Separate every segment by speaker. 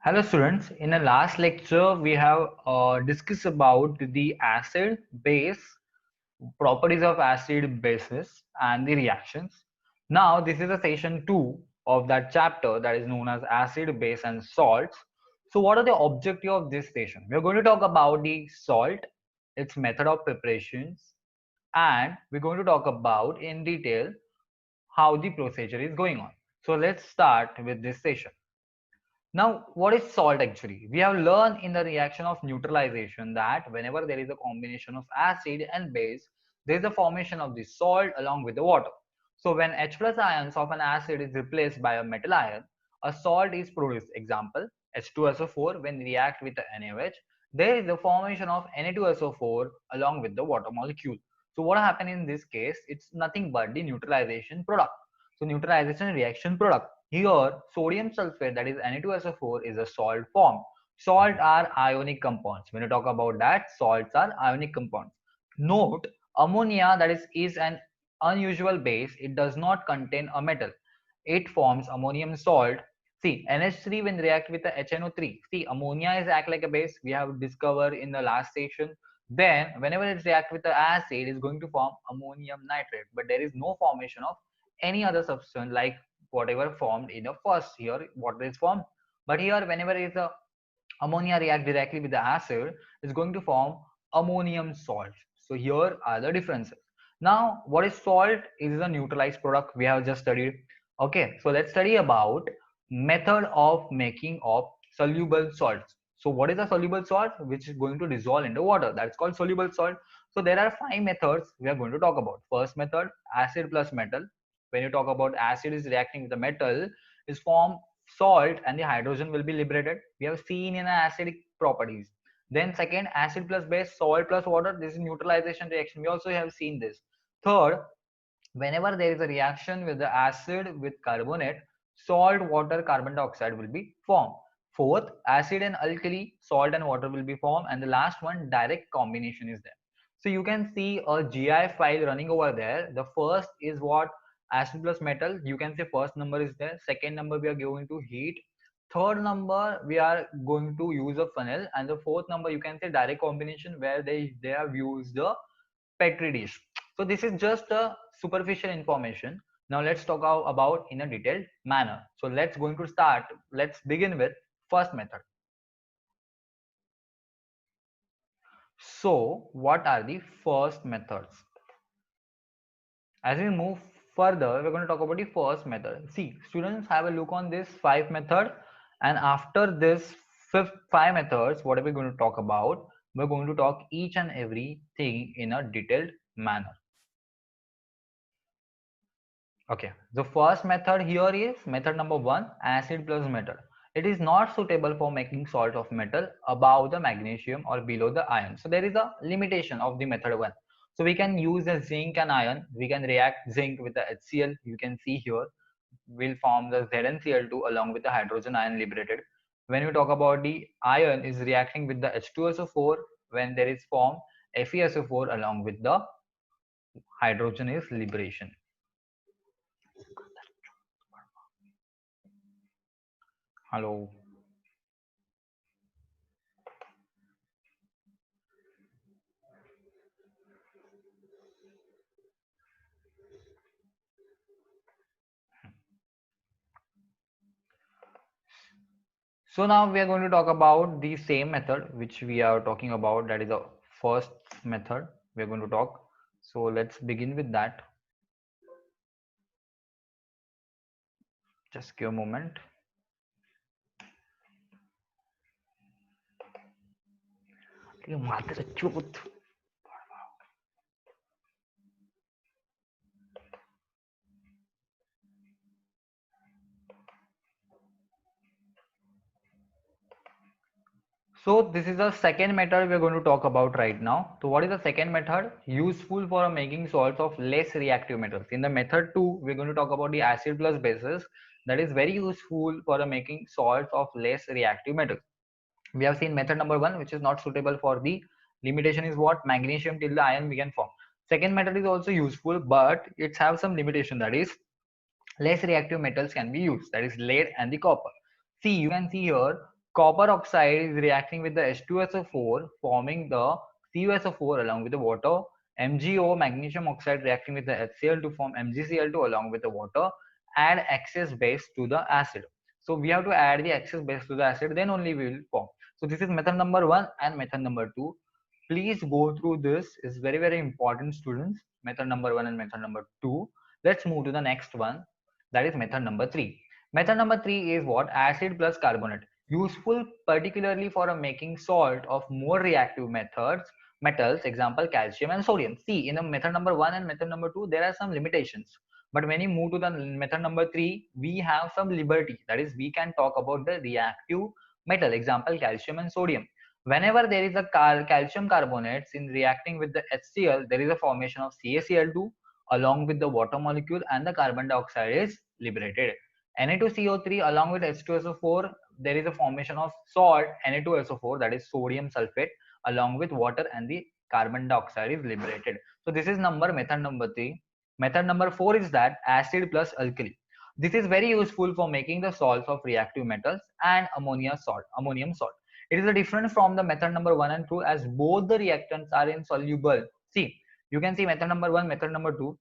Speaker 1: Hello students, in the last lecture we have discussed about the acid base properties of acid bases and the reactions. Now this is the session 2 of that chapter that is known as acid base and salts. So what are the objective of this session? We are going to talk about the salt, its method of preparations, and we're going to talk about in detail how the procedure is going on. So let's start with this session. Now, what is salt actually? We have learned in the reaction of neutralization that whenever there is a combination of acid and base, there is a formation of the salt along with the water. So when H plus ions of an acid is replaced by a metal ion, a salt is produced. Example, H2SO4 when react with the NaOH, there is the formation of Na2SO4 along with the water molecule. So what happened in this case? It's nothing but the neutralization product. So neutralization reaction product. Here, sodium sulfate, that is Na2SO4, is a salt form. Salt are ionic compounds. When you talk about that, salts are ionic compounds. Note, ammonia, that is an unusual base. It does not contain a metal. It forms ammonium salt. See, NH3 when react with the HNO3. See, ammonia is act like a base. We have discovered in the last session. Then, whenever it react with the acid, it's going to form ammonium nitrate. But there is no formation of any other substance like whatever formed in the first. Here water is formed, but here whenever is a ammonia react directly with the acid, it's going to form ammonium salt. So here are the differences. Now what is salt? It is a neutralized product we have just studied. Okay, so let's study about method of making of soluble salts. So what is a soluble salt? Which is going to dissolve into water, that's called soluble salt. So there are 5 methods we are going to talk about. First method, acid plus metal. When you talk about acid is reacting with the metal, is form salt and the hydrogen will be liberated. We have seen in acidic properties. Then second, acid plus base, salt plus water. This is neutralization reaction. We also have seen this. Third, whenever there is a reaction with the acid with carbonate, salt, water, carbon dioxide will be formed. Fourth, acid and alkali, salt and water will be formed. And the last one, direct combination is there. So you can see a GI file running over there. The first is what? Acid plus metal. You can say first number is there. Second number we are going to heat. Third number we are going to use a funnel. And the fourth number you can say direct combination where they have used the petri dish. So this is just a superficial information. Now let's talk about in a detailed manner. So let's going to start. Let's begin with first method. So what are the first methods? As we move further, we're going to talk about the first method. See, students, have a look on this 5 method, and after this fifth 5 methods, what are we going to talk about? We're going to talk each and everything in a detailed manner. Okay, the first method here is method number 1, acid plus metal. It is not suitable for making salt of metal above the magnesium or below the iron. So there is a limitation of the method 1. So we can use the zinc and iron. We can react zinc with the HCl. You can see here will form the ZnCl2 along with the hydrogen ion liberated. When we talk about the iron is reacting with the H2SO4 when there is form FeSO4 along with the hydrogen is liberation. Hello. So now we are going to talk about the same method which we are talking about, that is the first method we are going to talk. So let's begin with that. Just give a moment. So this is the second method we are going to talk about right now. So what is the second method? Useful for making salts of less reactive metals. In the method 2, we're going to talk about the acid plus bases. That is very useful for making salts of less reactive metals. We have seen method number 1, which is not suitable for the limitation is what? Magnesium till the iron we can form. Second method is also useful, but it have some limitation, that is less reactive metals can be used, that is lead and the copper. See, you can see here Copper oxide is reacting with the H2SO4 forming the CuSO4 along with the water. MgO, magnesium oxide, reacting with the HCl to form MgCl2 along with the water. Add excess base to the acid. So we have to add the excess base to the acid, then only we will form. So this is method number 1 and method number 2. Please go through this. It's very important, students. Method number 1 and method number 2. Let's move to the next one. That is method number 3. Method number 3 is what? Acid plus carbonate. Useful particularly for making salt of more reactive metals, example calcium and sodium. See, in the method number 1 and method number 2, there are some limitations. But when you move to the method number 3, we have some liberty. That is, we can talk about the reactive metal, example calcium and sodium. Whenever there is a calcium carbonates in reacting with the HCl, there is a formation of CaCl2 along with the water molecule, and the carbon dioxide is liberated. Na2CO3 along with H2SO4, there is a formation of salt Na2SO4, that is sodium sulfate, along with water, and the carbon dioxide is liberated. So this is method number 3. Method number 4 is that acid plus alkali. This is very useful for making the salts of reactive metals and ammonium salt. It is a different from the method number 1 and 2, as both the reactants are insoluble. See, you can see method number 1, method number 2,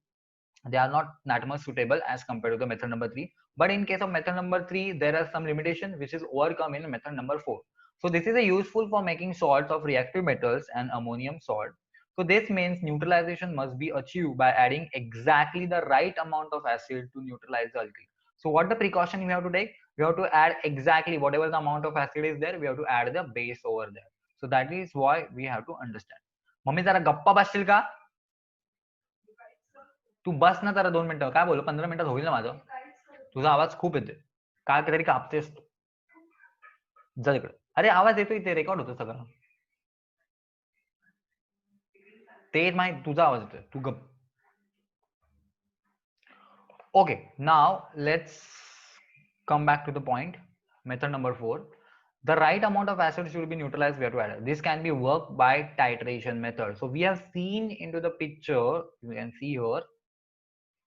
Speaker 1: they are not that much suitable as compared to the method number 3. But in case of method number 3, there are some limitations which is overcome in method number 4. So this is a useful for making salts of reactive metals and ammonium salt. So this means neutralization must be achieved by adding exactly the right amount of acid to neutralize the alkali. So what the precaution we have to take? We have to add exactly whatever the amount of acid is there, we have to add the base over there. So that is why we have to understand. Mummy जरा गप्पा बसशील का? तू बस ना जरा 2 मिनिटं. काय बोलू? 15 मिनिटात होईल ना माझं? तुझा आवाज खूप येतोय. काय तरी कापतेस तू. जा तिकडे. अरे आवाज येतोय, ते रेकॉर्ड होतं सगळं. ते माहित, तुझा आवाज येतोय. तू गप. Okay, now let's come back to the point. Method number 4. The right amount of acid should be neutralized. We have to add. This can be worked by titration method. So we have seen into the picture, you can see here.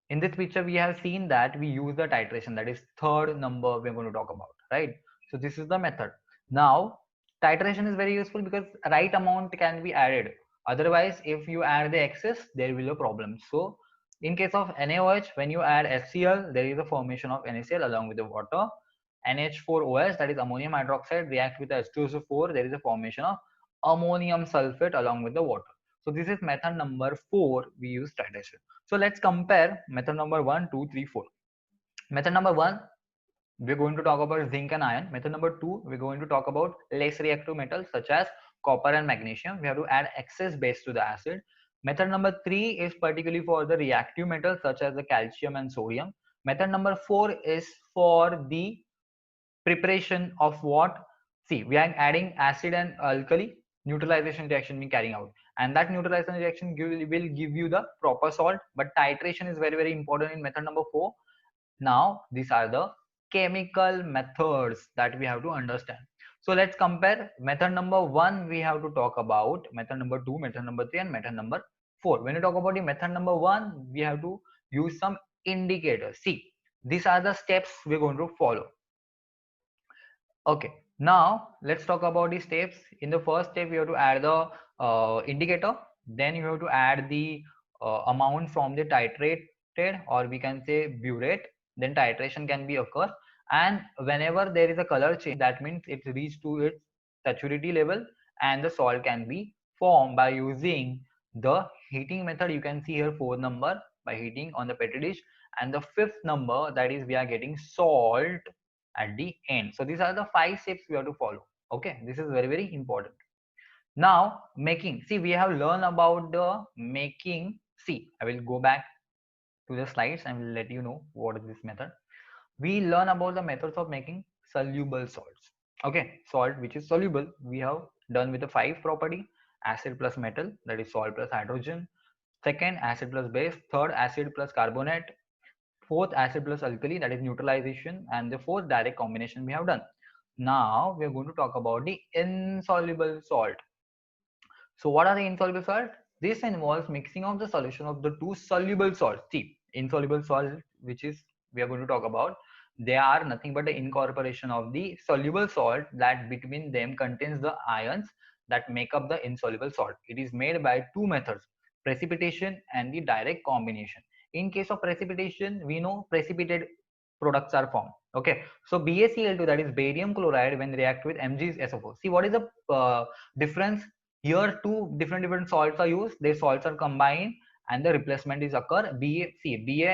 Speaker 1: In this picture, we have seen that we use the titration. That is third number we're going to talk about, right? So this is the method. Now, titration is very useful because right amount can be added. Otherwise, if you add the excess, there will be a problem. So in case of NaOH, when you add HCl, there is a formation of NaCl along with the water. NH4OH, that is ammonium hydroxide, react with the H2SO4, there is a formation of ammonium sulfate along with the water. So this is method number 4, we use titration. So let's compare method number 1, 2, 3, 4. Method number 1, we're going to talk about zinc and iron. Method number 2, we're going to talk about less reactive metals such as copper and magnesium. We have to add excess base to the acid. Method number 3 is particularly for the reactive metals such as the calcium and sodium. Method number 4 is for the preparation of what? See, we are adding acid and alkali, neutralization reaction being carrying out, and that neutralization reaction will give you the proper salt. But titration is very important in method number 4. Now these are the chemical methods that we have to understand. So let's compare. Method number 1 we have to talk about, method number 2, method number 3, and method number 4. When you talk about the method number 1, we have to use some indicators. See, these are the steps we're going to follow. Okay, now let's talk about the steps. In the first step, you have to add the indicator. Then you have to add the amount from the titrated, or we can say burette. Then titration can be occur. And whenever there is a color change, that means it reached to its saturity level, and the salt can be formed by using the heating method. You can see here 4 number by heating on the petri dish, and the 5th number, that is we are getting salt at the end. So these are the 5 steps we have to follow. Okay, this is very important. Now making, see, we have learned about the making. See, I will go back to the slides and will let you know what is this method. We learn about the methods of making soluble salts. Okay, salt which is soluble, we have done with the 5 property: acid plus metal, that is salt plus hydrogen; second, acid plus base; third, acid plus carbonate; fourth, acid plus alkali, that is neutralization; and the fourth, direct combination we have done. Now we are going to talk about the insoluble salt. So what are the insoluble salt? This involves mixing of the solution of the two soluble salts. See, insoluble salt, which is we are going to talk about, They are nothing but the incorporation of the soluble salt that between them contains the ions that make up the insoluble salt. It is made by two methods, precipitation and the direct combination. In case of precipitation, we know precipitate products are formed. Okay, so BaCl2, that is barium chloride, when react with MgSO4. See, what is the difference here? Two different salts are used. Their salts are combined and the replacement is occur. Ba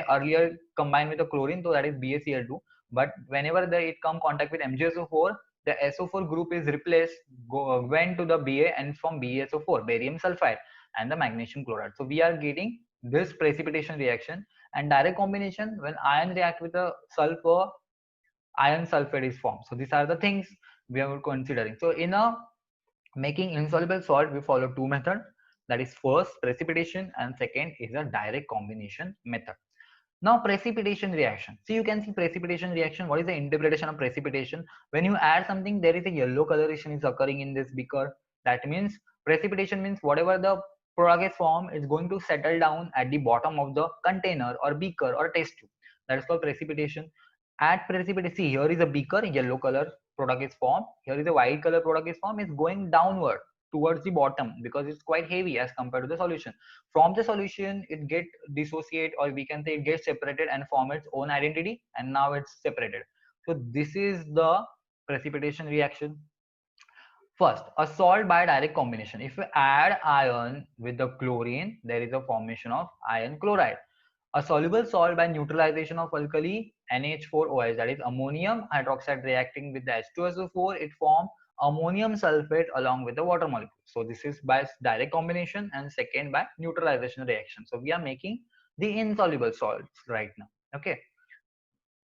Speaker 1: earlier combined with the chlorine, so that is BaCl2. But whenever it come contact with MgSO4, the SO4 group is replaced, went to the Ba, and from BaSO4, barium sulfide and the magnesium chloride. So we are getting this precipitation reaction. And direct combination, when ion react with a sulfur, iron sulfate is formed. So these are the things we are considering. So in a making insoluble salt, we follow two methods. That is first precipitation and second is a direct combination method. Now precipitation reaction. See, you can see precipitation reaction. What is the interpretation of precipitation? When you add something, there is a yellow coloration is occurring in this beaker. That means precipitation means whatever the product is formed is going to settle down at the bottom of the container or beaker or test tube. That is called precipitation. At precipitation, see, here is a beaker, yellow color product is formed. Here is a white color product is formed. It's going downward towards the bottom because it's quite heavy as compared to the solution. From the solution, it get dissociate, or we can say it gets separated and form its own identity, and now it's separated. So this is the precipitation reaction. First, a salt by direct combination. If you add iron with the chlorine, there is a formation of iron chloride. A soluble salt by neutralization of alkali NH4OH, that is ammonium hydroxide, reacting with the H2SO4, it forms ammonium sulfate along with the water molecule. So this is by direct combination, and second by neutralization reaction. So we are making the insoluble salts right now. Okay.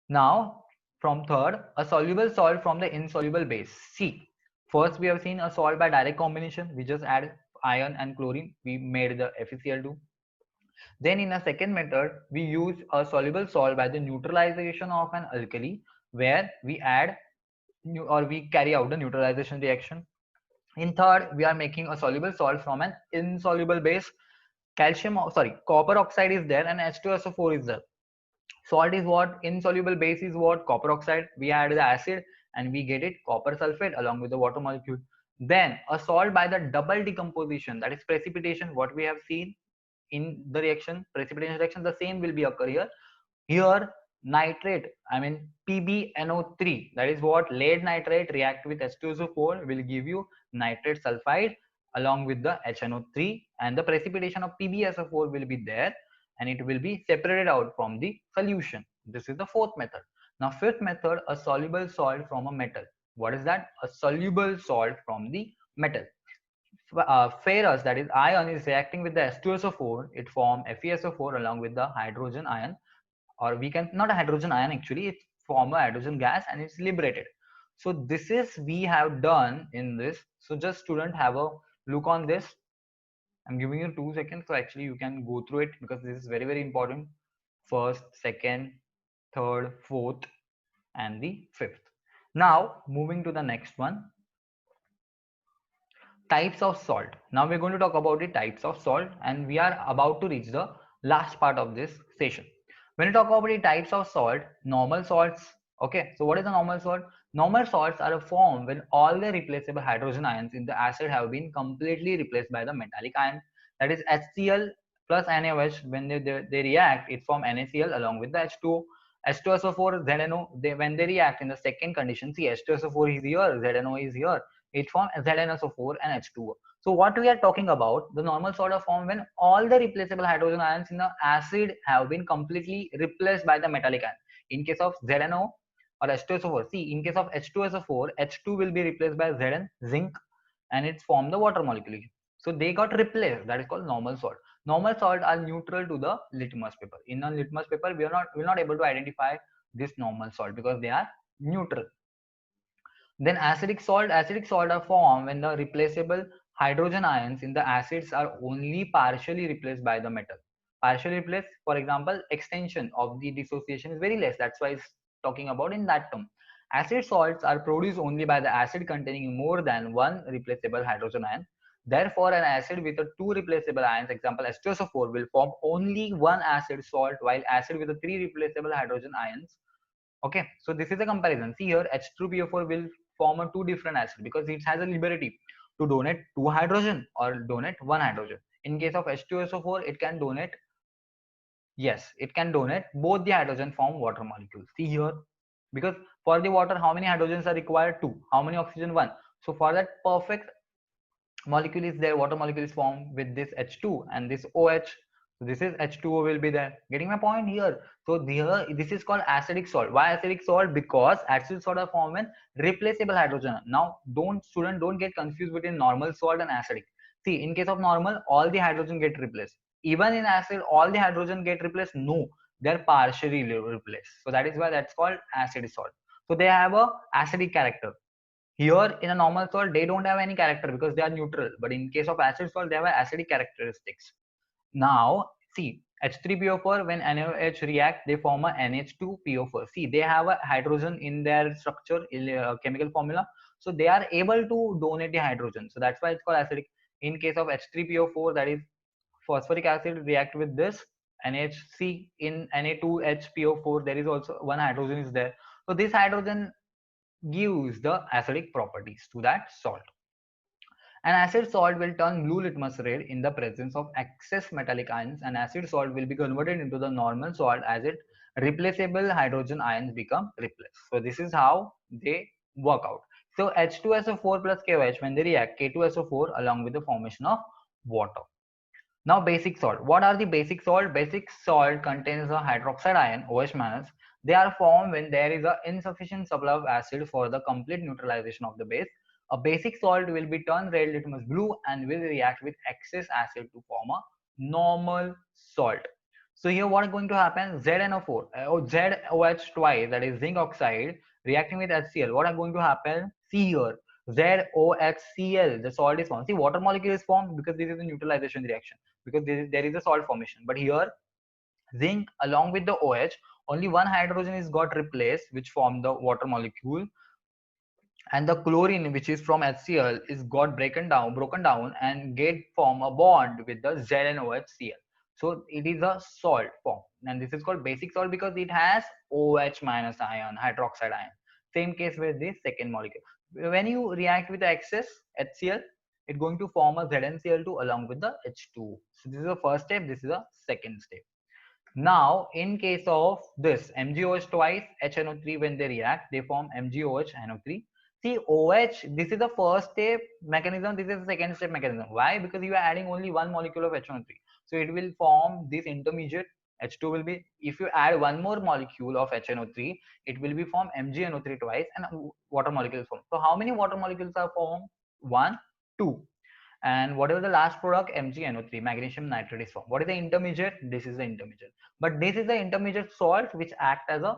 Speaker 1: Now from third, a soluble salt from the insoluble base. See, first we have seen a salt by direct combination. We just add iron and chlorine. We made the FeCl2. Then in a second method, we use a soluble salt by the neutralization of an alkali, where we add or we carry out the neutralization reaction. In third, we are making a soluble salt from an insoluble base. Copper oxide is there and H2SO4 is there. Salt is what? Insoluble base is what? Copper oxide. We add the acid and we get it copper sulfate along with the water molecule. Then a salt by the double decomposition, that is precipitation, what we have seen in the reaction, precipitation reaction, the same will be occur here. Here nitrate, I mean PbNO3, that is what? Lead nitrate react with H2SO4 will give you nitrate sulfide along with the HNO3, and the precipitation of PbSO4 will be there and it will be separated out from the solution. This is the fourth method. Now fifth method, a soluble salt from a metal. What is that? A soluble salt from the metal. Ferrous, that is iron, is reacting with the H2SO4. It form FeSO4 along with the hydrogen ion, or we can, not a hydrogen ion actually, it form a hydrogen gas and it's liberated. So this is we have done in this. So just student have a look on this. I'm giving you 2 seconds, so actually you can go through it because this is very important. First, second, third, fourth, and the fifth. Now moving to the next one, types of salt. Now we're going to talk about the types of salt, and we are about to reach the last part of this session. When you talk about the types of salt, normal salts. Okay, so what is a normal salt? Normal salts are a form when all the replaceable hydrogen ions in the acid have been completely replaced by the metallic ion. That is HCl plus NaOH. When they react, it form NaCl along with the H2O. H2SO4, ZNO, when they react in the second condition, see, H2SO4 is here, ZNO is here, it forms ZnSO4 and H2O. So what we are talking about, the normal salt of form when all the replaceable hydrogen ions in the acid have been completely replaced by the metallic ion. In case of ZNO or H2SO4, see, in case of H2SO4, H2 will be replaced by Zn, zinc, and it's formed the water molecule. So they got replaced. That is called normal salt. Normal salt are neutral to the litmus paper. In a litmus paper, we're not able to identify this normal salt because they are neutral. Then acidic salt are formed when the replaceable hydrogen ions in the acids are only partially replaced by the metal. Partially replaced, for example, extension of the dissociation is very less. That's why it's talking about in that term. Acid salts are produced only by the acid containing more than one replaceable hydrogen ion. Therefore, an acid with a two replaceable ions, example H2SO4, will form only one acid salt, while acid with the three replaceable hydrogen ions, Okay, so this is a comparison. See here, H2PO4 will form a two different acids because it has a liberty to donate two hydrogen or donate one hydrogen. In case of H2SO4, it can donate, yes, it can donate both the hydrogen form water molecules. See here, because for the water, how many hydrogens are required? Two. How many oxygen? One. So for that perfect molecule is there, water molecule is formed with this H2 and this OH. So this is H2O will be there. Getting my point here? So here, this is called acidic salt. Why acidic salt? Because acidic salt are formed in replaceable hydrogen. Now, don't get confused between normal salt and acidic. See, in case of normal, all the hydrogen get replaced. Even in acid, all the hydrogen get replaced. No, they're partially replaced. So that is why that's called acidic salt. So they have a acidic character. Here in a normal salt, they don't have any character because they are neutral. But in case of acid salt, they have acidic characteristics. Now, see, H3PO4, when NaOH react, they form a NH2PO4. See, they have a hydrogen in their structure, chemical formula. So they are able to donate the hydrogen. So that's why it's called acidic. In case of H3PO4, that is phosphoric acid react with this NHC in Na2HPO4, there is also one hydrogen is there. So this hydrogen gives the acidic properties to that salt. An acid salt will turn blue litmus red in the presence of excess metallic ions. An acid salt will be converted into the normal salt as it replaceable hydrogen ions become replaced. So this is how they work out. So H2SO4 plus KOH, when they react, K2SO4 along with the formation of water. Now basic salt. What are the basic salt? Basic salt contains a hydroxide ion, OH minus. They are formed when there is a insufficient supply of acid for the complete neutralization of the base. A basic salt will be turned red litmus blue and will react with excess acid to form a normal salt. So here what is going to happen? ZNO4 or ZOH twice, that is zinc oxide, reacting with HCl. What are going to happen? See here, ZOHCl, the salt is formed. See, water molecule is formed because this is a neutralization reaction, because there is a salt formation. But here, zinc along with the OH, only one hydrogen is got replaced, which formed the water molecule, and the chlorine, which is from HCl, is got broken down and get form a bond with the ZnOHCl. So it is a salt form, and this is called basic salt because it has OH minus ion, hydroxide ion. Same case with the second molecule. When you react with the excess HCl, it's going to form a ZnCl2 along with the H2. So this is the first step. This is the second step. Now, in case of this MgOH twice HNO3, when they react, they form MgOH NO3. See, OH, this is the first step mechanism, this is the second step mechanism. Why? Because you are adding only one molecule of HNO3. So it will form this intermediate. H2 will be, if you add one more molecule of HNO3, it will be formed MgNO3 twice and water molecules form. So how many water molecules are formed? One, two. And whatever the last product, MgNO3, magnesium nitrate is formed. What is the intermediate? This is the intermediate. But this is the intermediate salt which act as a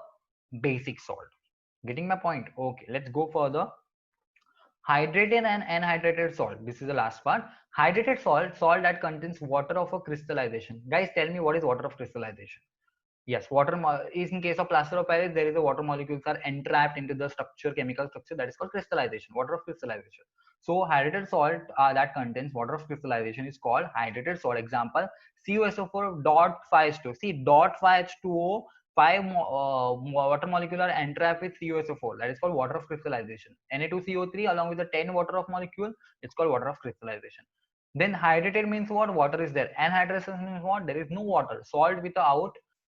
Speaker 1: basic salt. Getting my point? Okay, let's go further. Hydrated and anhydrated salt. This is the last part. Hydrated salt, salt that contains water of a crystallization. Guys, tell me what is water of crystallization? Yes, water is in case of plaster of Paris, there is a water molecules are entrapped into the structure, chemical structure, that is called crystallization, water of crystallization. So hydrated salt that contains water of crystallization is called hydrated salt. Example, CuSO4 dot 5H2O. See, dot 5H2O, five water molecule are entrapped with CuSO4. That is called water of crystallization. Na2CO3 along with the 10 water of molecule, it's called water of crystallization. Then hydrated means what? Water is there. Anhydrous means what? There is no water. Salt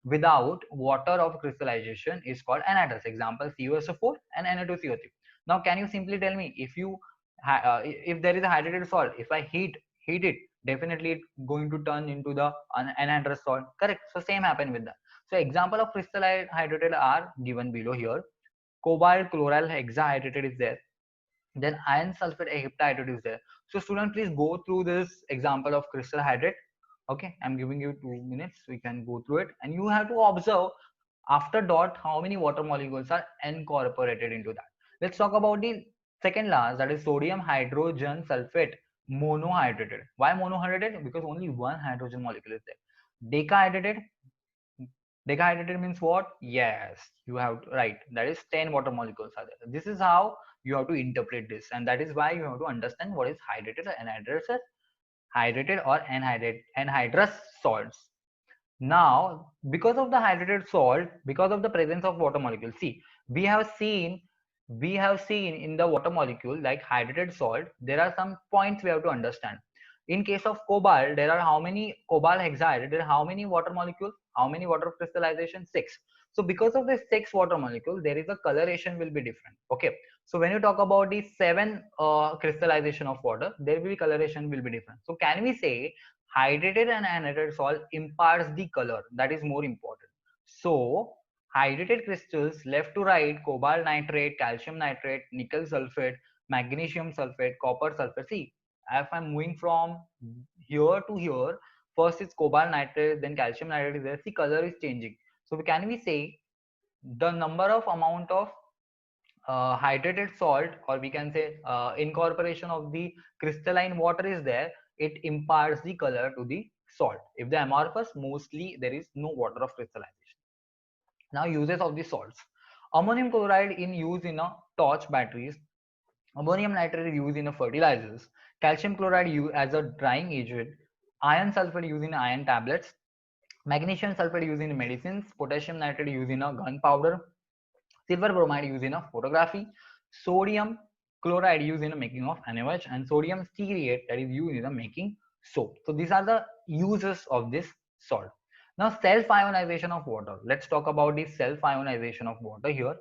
Speaker 1: without water of crystallization is called anhydrous. Example, CuSO4 and Na2CO3. Now, can you simply tell me if there is a hydrated salt, if I heat it, definitely it's going to turn into the anhydrous salt. Correct. So same happen with that. So example of crystalline hydrated are given below here. Cobalt chloral hexahydrated is there. Then iron sulfate heptahydrate is there. So student, please go through this example of crystal hydrate. Okay, I'm giving you 2 minutes. We can go through it, and you have to observe after dot how many water molecules are incorporated into that. Let's talk about the second last, that is sodium hydrogen sulfate monohydrated. Why monohydrated? Because only one hydrogen molecule is there. Decahydrated. Decahydrated means what? Yes, you have to, right. That is 10 water molecules are there. This is how you have to interpret this, and that is why you have to understand what is hydrated or anhydrous, hydrated or anhydrous salts. Now, because of the hydrated salt, because of the presence of water molecule, see, we have seen in the water molecule like hydrated salt, there are some points we have to understand. In case of cobalt, there are how many cobalt hexide? There are how many water molecules? How many water crystallization? 6. So because of the 6 water molecules, there is a coloration will be different. Okay. So when you talk about the 7 crystallization of water, there will be coloration will be different. So can we say hydrated and anhydrated salt imparts the color? That is more important. So hydrated crystals left to right, cobalt nitrate, calcium nitrate, nickel sulfate, magnesium sulfate, copper sulfate. See, if I'm moving from here to here, first it's cobalt nitrate, then calcium nitrate is there. See, color is changing. So can we say the number of amount of hydrated salt, or we can say incorporation of the crystalline water is there, it imparts the color to the salt. If the amorphous, mostly there is no water of crystallization. Now uses of the salts: ammonium chloride in use in a torch batteries, ammonium nitrate used in a fertilizers, calcium chloride used as a drying agent, iron sulfate used in iron tablets, magnesium sulfate used in medicines, potassium nitrate used in a gunpowder, silver bromide used in a photography, sodium chloride used in the making of NaOH, and sodium stearate that is used in the making soap. So these are the uses of this salt. Now self-ionization of water. Let's talk about the self-ionization of water here.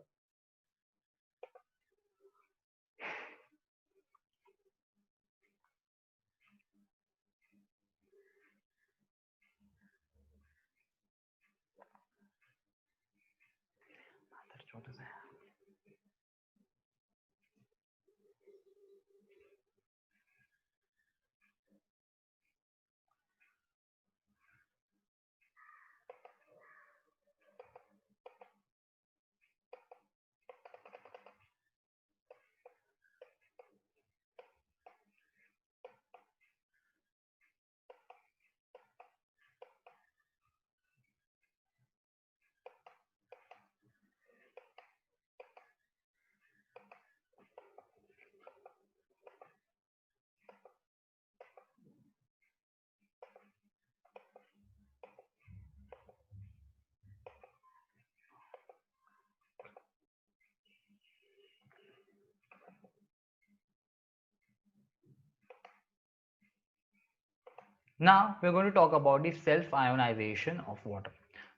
Speaker 1: Now we're going to talk about the self-ionization of water.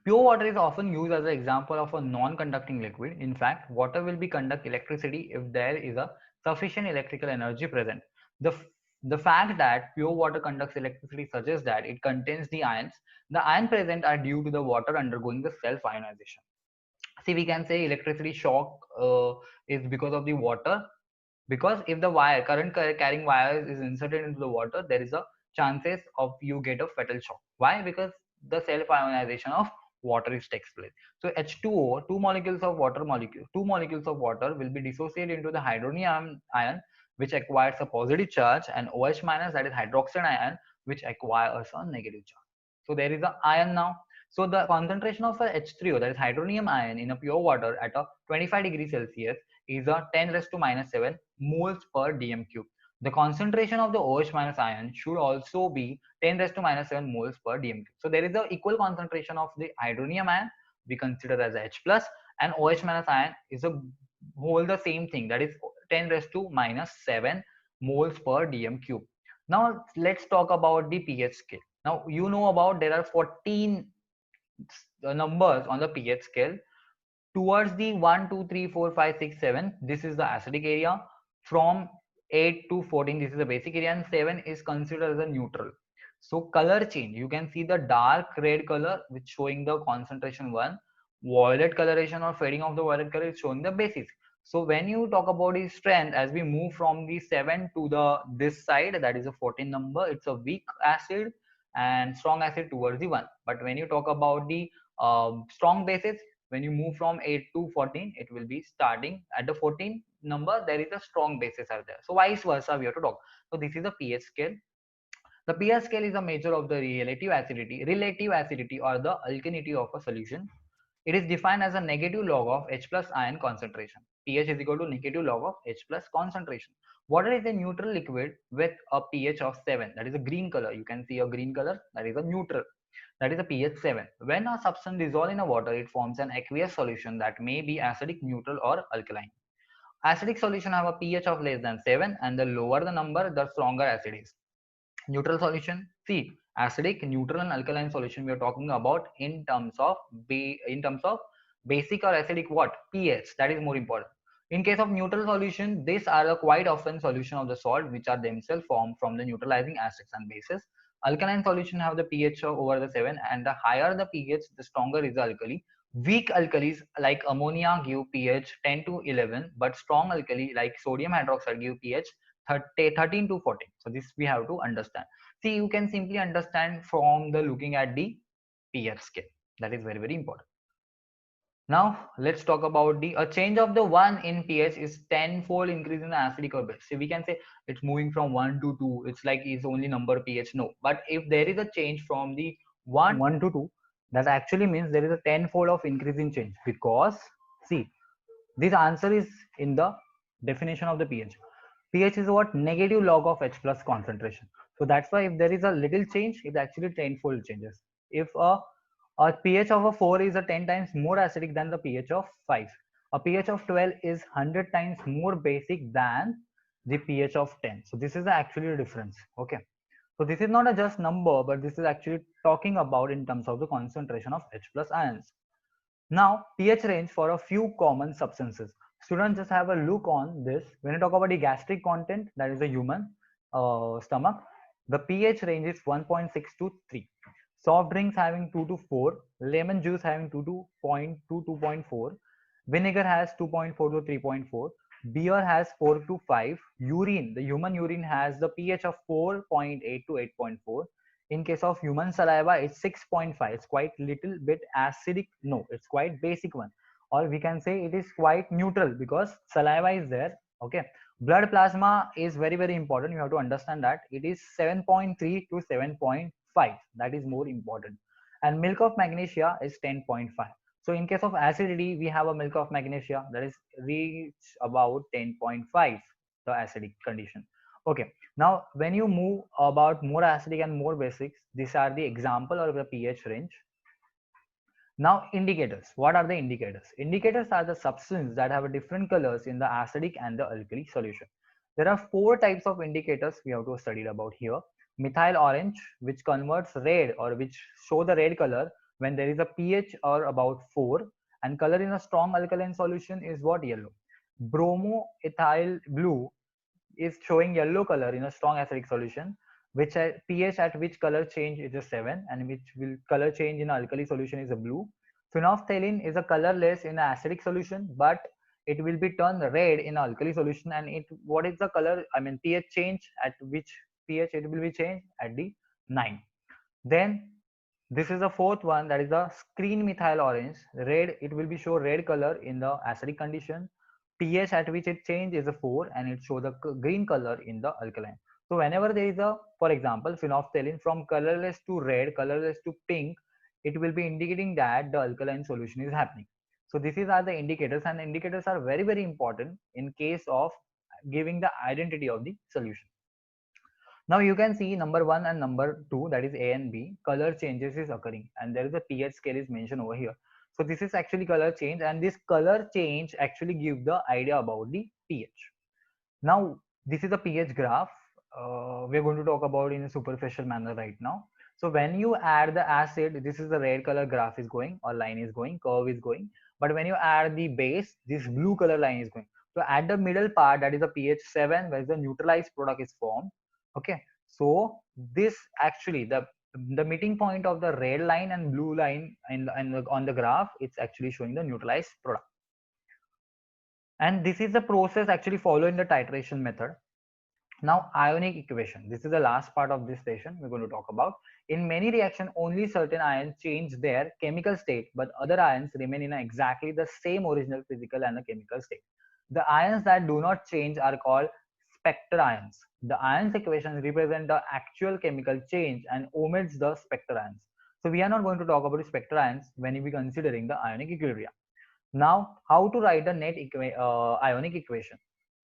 Speaker 1: Pure water is often used as an example of a non-conducting liquid. In fact, water will be conduct electricity if there is a sufficient electrical energy present. The, the fact that pure water conducts electricity suggests that it contains the ions. The ions present are due to the water undergoing the self-ionization. See, we can say electricity shock is because of the water, because if the wire current carrying wires is inserted into the water, there is a chances of you get a fatal shock. Why? Because the self ionization of water is takes place. So H2O, two molecules of water will be dissociated into the hydronium ion, which acquires a positive charge, and OH minus, that is hydroxide ion, which acquires a negative charge. So there is a ion now. So the concentration of a H3O, that is hydronium ion, in a pure water at a 25 degrees Celsius is a 10 raised to minus 7 moles per dm cube. The concentration of the OH minus ion should also be 10 raised to minus 7 moles per dm cube. So there is a equal concentration of the hydronium ion, we consider as H plus, and OH minus ion is a whole the same thing, that is 10 raised to minus 7 moles per dm cube. Now let's talk about the pH scale. Now you know about there are 14 numbers on the pH scale. Towards the 1 2 3 4 5 6 7, this is the acidic area. From 8 to 14, this is the basic area, and 7 is considered as a neutral. So color change, you can see the dark red color which showing the concentration 1, violet coloration or fading of the violet color is showing the basis. So when you talk about the strength, as we move from the 7 to the this side, that is a 14 number, it's a weak acid, and strong acid towards the 1. But when you talk about the strong basis, when you move from 8 to 14, it will be starting at the 14 number, there is a strong basis are there. So vice versa we have to talk. So this is a pH scale. The pH scale is a measure of the relative acidity or the alkalinity of a solution. It is defined as a negative log of H plus ion concentration. pH is equal to negative log of H plus concentration. Water is a neutral liquid with a pH of 7, that is a green color. You can see a green color, that is a neutral. That is a pH 7. When a substance dissolves in a water, it forms an aqueous solution that may be acidic, neutral, or alkaline. Acidic solution have a pH of less than 7, and the lower the number, the stronger acid is. Neutral solution, see, acidic, neutral, and alkaline solution we are talking about in terms of basic or acidic what? pH. That is more important. In case of neutral solution, these are the quite often solution of the salt which are themselves formed from the neutralizing acids and bases. Alkaline solution have the pH of over the 7, and the higher the pH, the stronger is the alkali. Weak alkalis like ammonia give pH 10 to 11, but strong alkali like sodium hydroxide give pH 13 to 14. So this we have to understand. See, you can simply understand from the looking at the pH scale. That is very, very important. Now let's talk about the a change of the 1 in pH is tenfold increase in the acidic or base. So we can say it's moving from 1 to 2. It's like is only number pH. No, but if there is a change from the 1 to 2, that actually means there is a tenfold of increase in change, because see, this answer is in the definition of the pH. pH is what? Negative log of H plus concentration. So that's why if there is a little change, it actually tenfold changes. If a pH of a 4 is a 10 times more acidic than the pH of 5. A pH of 12 is 100 times more basic than the pH of 10. So this is actually a difference. Okay. So this is not a just number, but this is actually talking about in terms of the concentration of H plus ions. Now, pH range for a few common substances. Students, just have a look on this. When you talk about the gastric content, that is the human stomach, the pH range is 1.6 to 3. Soft drinks having 2 to 4, lemon juice having 2 to 2.4, vinegar has 2.4 to 3.4, beer has 4 to 5, urine, the human urine has the pH of 4.8 to 8.4. In case of human saliva, it's 6.5. It's quite little bit acidic. No, it's quite basic one. Or we can say it is quite neutral because saliva is there. Okay. Blood plasma is very, very important. You have to understand that it is 7.3 to 7.5. That is more important. And milk of magnesia is 10.5. So in case of acidity, we have a milk of magnesia that is reach about 10.5, the acidic condition. Okay. Now, when you move about more acidic and more basics, these are the example of the pH range. Now, indicators. What are the indicators? Indicators are the substances that have different colors in the acidic and the alkali solution. There are 4 types of indicators we have to study about here. Methyl orange, which converts red or which show the red color when there is a pH or about 4, and color in a strong alkaline solution is what? Yellow. Bromoethyl blue is showing yellow color in a strong acidic solution, which pH at which color change is a 7, and which will color change in alkali solution is a blue. Phenolphthalein is a colorless in an acidic solution, but it will be turned red in alkali solution. And it, what is the color? I mean pH change at which pH it will be changed at the 9. Then this is the fourth one, that is the screen methyl orange. Red, it will be show red color in the acidic condition. pH at which it change is a 4, and it show the green color in the alkaline. So whenever there is a, for example, phenolphthalein from colorless to red, colorless to pink, it will be indicating that the alkaline solution is happening. So these are the indicators, and indicators are very, very important in case of giving the identity of the solution. Now you can see number 1 and number 2, that is A and B, color changes is occurring, and there is a pH scale is mentioned over here. So this is actually color change, and this color change actually give the idea about the pH. Now this is a pH graph. We're going to talk about in a superficial manner right now. So when you add the acid, this is the red color graph is going, or line is going, curve is going. But when you add the base, this blue color line is going. So at the middle part, that is the pH 7, where the neutralized product is formed. Okay. So this actually the meeting point of the red line and blue line on the graph, it's actually showing the neutralized product. And this is the process actually following the titration method. Now, ionic equation. This is the last part of this session we're going to talk about. In many reactions, only certain ions change their chemical state, but other ions remain in exactly the same original physical and the chemical state. The ions that do not change are called spectre ions. The ions equations represent the actual chemical change and omits the spectre ions. So we are not going to talk about spectre ions when we are considering the ionic equilibrium. Now, how to write the net ionic equation?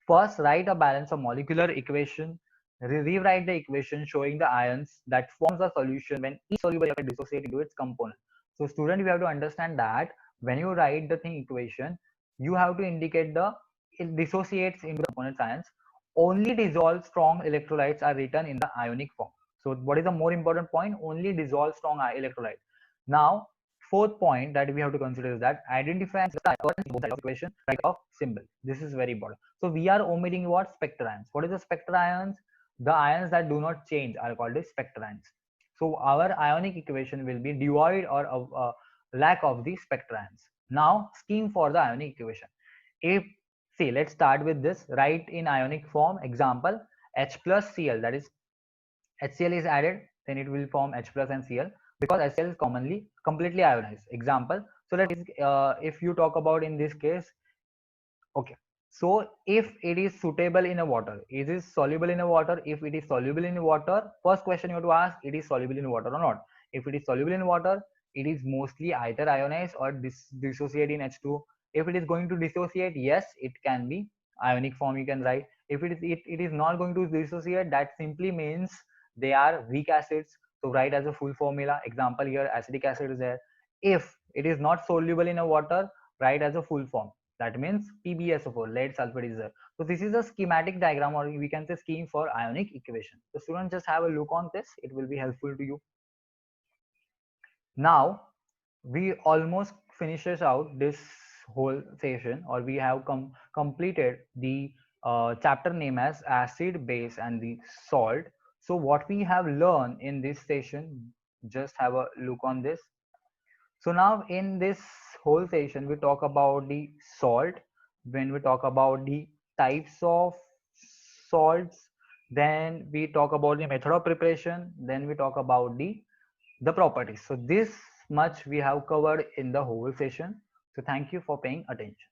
Speaker 1: First, write a balance of molecular equation rewrite the equation showing the ions that forms a solution when each soluble electron dissociate into its component. So student, we have to understand that when you write the thing equation, you have to indicate the it dissociates into the component ions. Only dissolved strong electrolytes are written in the ionic form. So what is the more important point? Only dissolved strong electrolyte. Now, fourth point that we have to consider is that identify the occurrence both sides of equation right of symbol. This is very important. So we are omitting what? Spectra ions. What is the spectra ions? The ions that do not change are called as spectra ions. So our ionic equation will be devoid or of lack of the spectra ions. Now scheme for the ionic equation. If see, let's start with this. Write in ionic form. Example: H plus Cl. That is, HCl is added, then it will form H plus and Cl because HCl is commonly completely ionized. Example. So that is, if you talk about in this case, okay. So if it is suitable in a water, is it soluble in a water? If it is soluble in water, first question you have to ask, it is soluble in water or not. If it is soluble in water, it is mostly either ionized or dissociate in H2. If it is going to dissociate, yes, it can be ionic form you can write. If it is not going to dissociate, that simply means they are weak acids. So write as a full formula. Example here, acetic acid is there. If it is not soluble in a water, write as a full form. That means PbSO4, lead sulfate is there. So this is a schematic diagram, or we can say scheme for ionic equation. So students, just have a look on this. It will be helpful to you. Now we almost finishes out this whole session, or we have completed the chapter name as acid, base, and the salt. So what we have learned in this session, just have a look on this. So now in this whole session, we talk about the salt. When we talk about the types of salts, then we talk about the method of preparation, then we talk about the properties. So this much we have covered in the whole session. So thank you for paying attention.